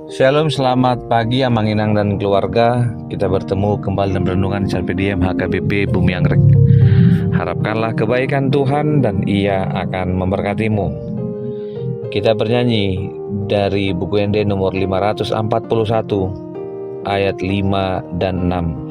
Shalom, selamat pagi Amang Inang dan keluarga. Kita bertemu kembali dalam renungan CPDM HKBP Bumi Anggrek. Harapkanlah kebaikan Tuhan dan Ia akan memberkatimu. Kita bernyanyi dari buku ND nomor 541 ayat 5 dan 6.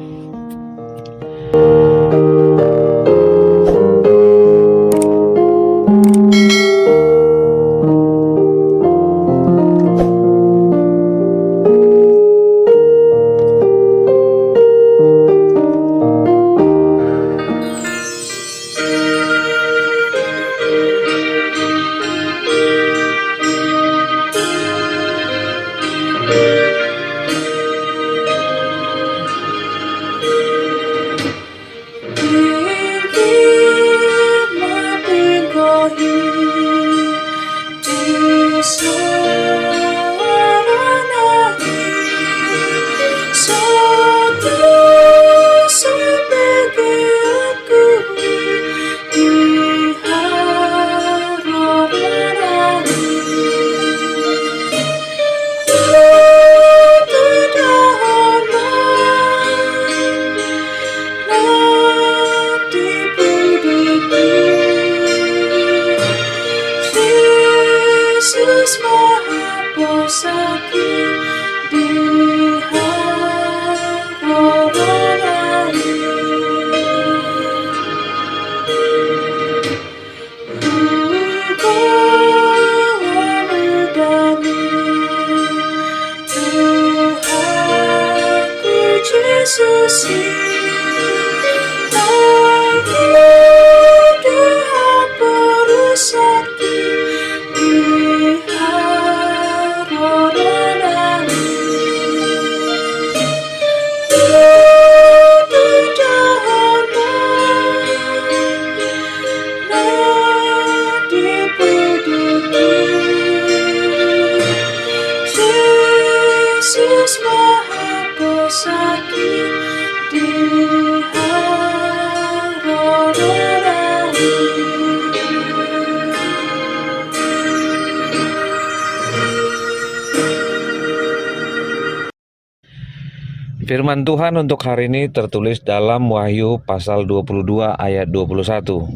Firman Tuhan untuk hari ini tertulis dalam Wahyu pasal 22 ayat 21.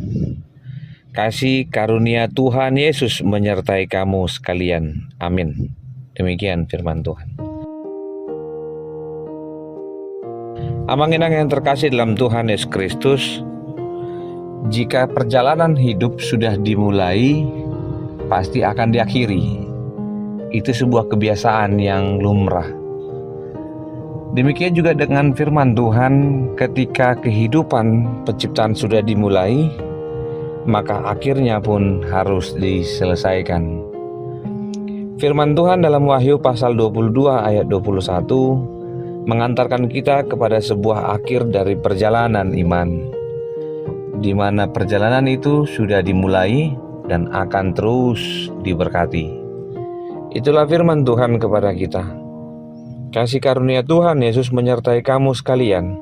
Kasih karunia Tuhan Yesus menyertai kamu sekalian. Amin. Demikian firman Tuhan. Amang Inang yang terkasih dalam Tuhan Yesus Kristus, jika perjalanan hidup sudah dimulai, pasti akan diakhiri. Itu sebuah kebiasaan yang lumrah. Demikian juga dengan firman Tuhan, ketika kehidupan penciptaan sudah dimulai, maka akhirnya pun harus diselesaikan. Firman Tuhan dalam Wahyu pasal 22 ayat 21 mengantarkan kita kepada sebuah akhir dari perjalanan iman, di mana perjalanan itu sudah dimulai dan akan terus diberkati. Itulah firman Tuhan kepada kita. Kasih karunia Tuhan Yesus menyertai kamu sekalian.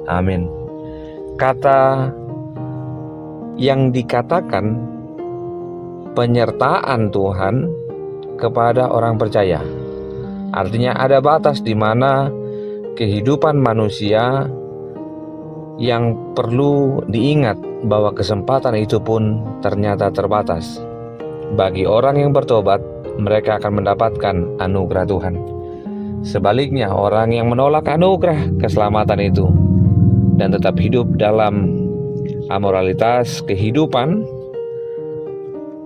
Amin. Kata yang dikatakan penyertaan Tuhan kepada orang percaya. Artinya ada batas di mana kehidupan manusia yang perlu diingat bahwa kesempatan itu pun ternyata terbatas. Bagi orang yang bertobat, mereka akan mendapatkan anugerah Tuhan. Sebaliknya, orang yang menolak anugerah keselamatan itu dan tetap hidup dalam amoralitas kehidupan,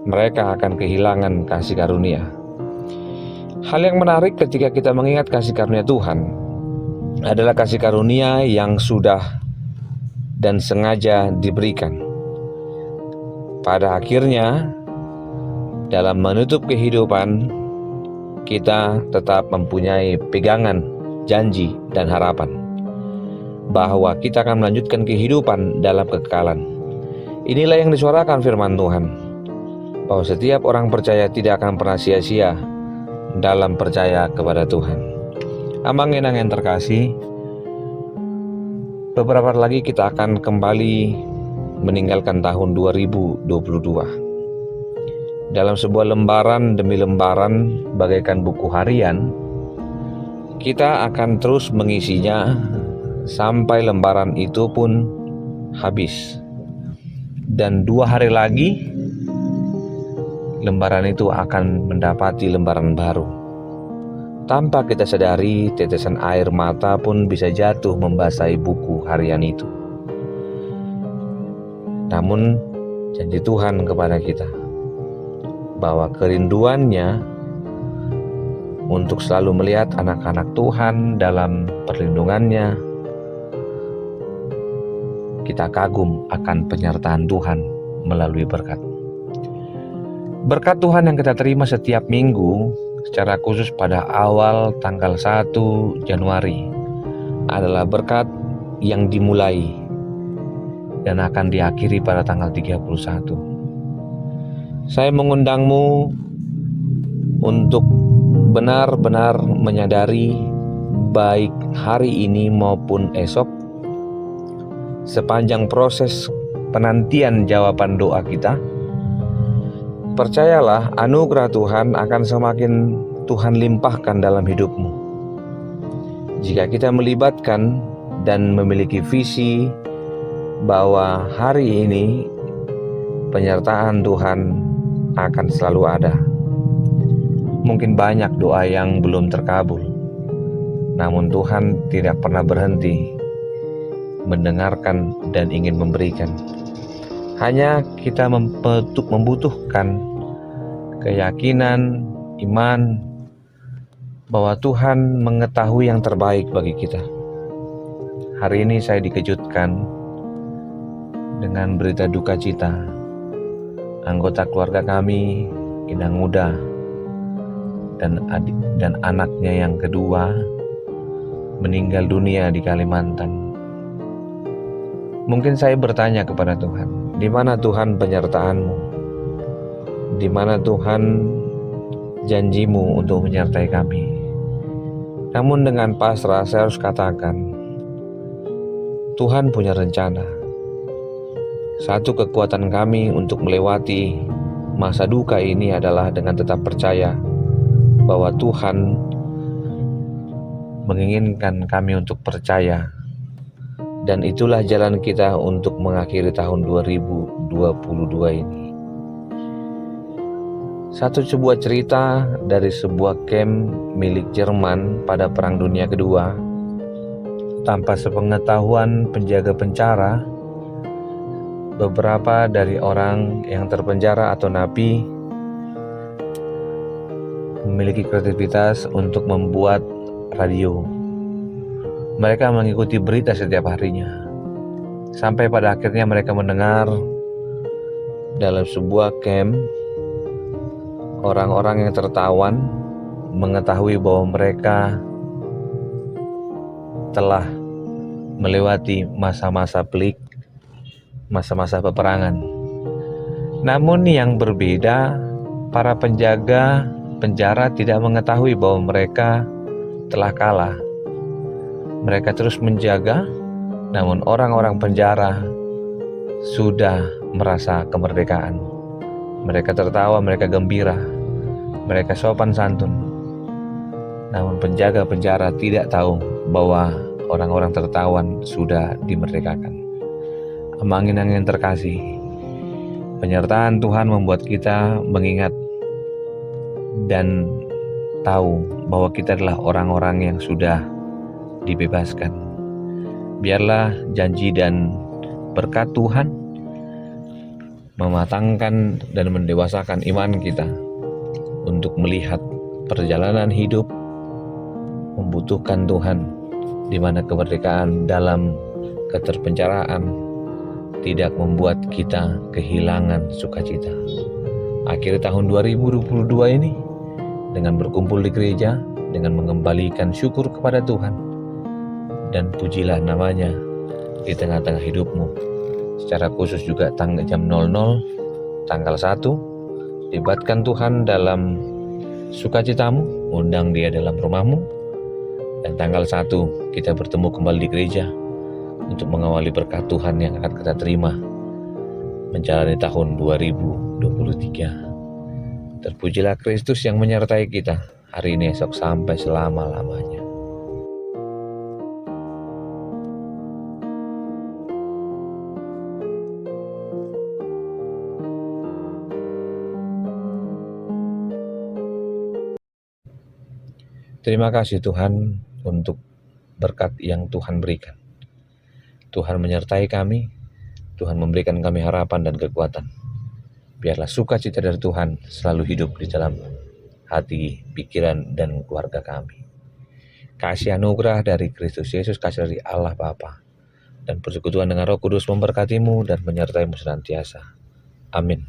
mereka akan kehilangan kasih karunia. Hal yang menarik ketika kita mengingat kasih karunia Tuhan adalah kasih karunia yang sudah dan sengaja diberikan. Pada akhirnya, dalam menutup kehidupan, kita tetap mempunyai pegangan, janji, dan harapan bahwa kita akan melanjutkan kehidupan dalam kekekalan. Inilah yang disuarakan firman Tuhan, bahwa setiap orang percaya tidak akan pernah sia-sia dalam percaya kepada Tuhan. Amang Inang yang terkasih, beberapa hari lagi kita akan kembali meninggalkan tahun 2022. Dalam sebuah lembaran demi lembaran bagaikan buku harian, kita akan terus mengisinya sampai lembaran itu pun habis. Dan 2 hari lagi lembaran itu akan mendapati lembaran baru. Tanpa kita sadari, tetesan air mata pun bisa jatuh membasahi buku harian itu. Namun janji Tuhan kepada kita bahwa kerinduannya untuk selalu melihat anak-anak Tuhan dalam perlindungannya, kita kagum akan penyertaan Tuhan melalui berkat. Berkat Tuhan yang kita terima setiap minggu, secara khusus pada awal tanggal 1 Januari, adalah berkat yang dimulai dan akan diakhiri pada tanggal 31. Saya mengundangmu untuk benar-benar menyadari, baik hari ini maupun esok, sepanjang proses penantian jawaban doa kita, percayalah anugerah Tuhan akan semakin Tuhan limpahkan dalam hidupmu. Jika kita melibatkan dan memiliki visi bahwa hari ini penyertaan Tuhan akan selalu ada. Mungkin banyak doa yang belum terkabul, namun Tuhan tidak pernah berhenti mendengarkan dan ingin memberikan. Hanya kita membutuhkan keyakinan, iman bahwa Tuhan mengetahui yang terbaik bagi kita. Hari ini saya dikejutkan dengan berita duka cita. Anggota keluarga kami, Inang Muda, dan anaknya yang kedua meninggal dunia di Kalimantan. Mungkin saya bertanya kepada Tuhan, di mana Tuhan penyertaan-Mu? Di mana Tuhan janji-Mu untuk menyertai kami? Namun dengan pasrah saya harus katakan, Tuhan punya rencana. Satu kekuatan kami untuk melewati masa duka ini adalah dengan tetap percaya bahwa Tuhan menginginkan kami untuk percaya, dan itulah jalan kita untuk mengakhiri tahun 2022 ini. Sebuah cerita dari sebuah camp milik Jerman pada Perang Dunia Kedua. Tanpa sepengetahuan penjaga penjara, beberapa dari orang yang terpenjara atau napi memiliki kreativitas untuk membuat radio. Mereka mengikuti berita setiap harinya, sampai pada akhirnya mereka mendengar dalam sebuah camp orang-orang yang tertawan mengetahui bahwa mereka telah melewati masa-masa pelik, masa-masa peperangan. Namun yang berbeda, para penjaga penjara tidak mengetahui bahwa mereka telah kalah. Mereka terus menjaga, namun orang-orang penjara sudah merasa kemerdekaan. Mereka tertawa, mereka gembira, mereka sopan santun. Namun penjaga penjara tidak tahu bahwa orang-orang tertawan sudah dimerdekakan. Angin-angin terkasih, penyertaan Tuhan membuat kita mengingat dan tahu bahwa kita adalah orang-orang yang sudah dibebaskan. Biarlah janji dan berkat Tuhan mematangkan dan mendewasakan iman kita untuk melihat perjalanan hidup membutuhkan Tuhan, di mana kemerdekaan dalam keterpenjaraan tidak membuat kita kehilangan sukacita. Akhir tahun 2022 ini, dengan berkumpul di gereja, dengan mengembalikan syukur kepada Tuhan, dan pujilah namanya di tengah-tengah hidupmu. Secara khusus juga jam 00, tanggal 1, libatkan Tuhan dalam sukacitamu, undang Dia dalam rumahmu, dan tanggal 1 kita bertemu kembali di gereja untuk mengawali berkat Tuhan yang akan kita terima menjalani tahun 2023. Terpujilah Kristus yang menyertai kita hari ini, esok, sampai selama-lamanya. Terima kasih Tuhan untuk berkat yang Tuhan berikan. Tuhan menyertai kami, Tuhan memberikan kami harapan dan kekuatan. Biarlah sukacita dari Tuhan selalu hidup di dalam hati, pikiran, dan keluarga kami. Kasih anugerah dari Kristus Yesus, kasih dari Allah Bapa, dan persekutuan dengan Roh Kudus memberkatimu dan menyertaimu senantiasa. Amin.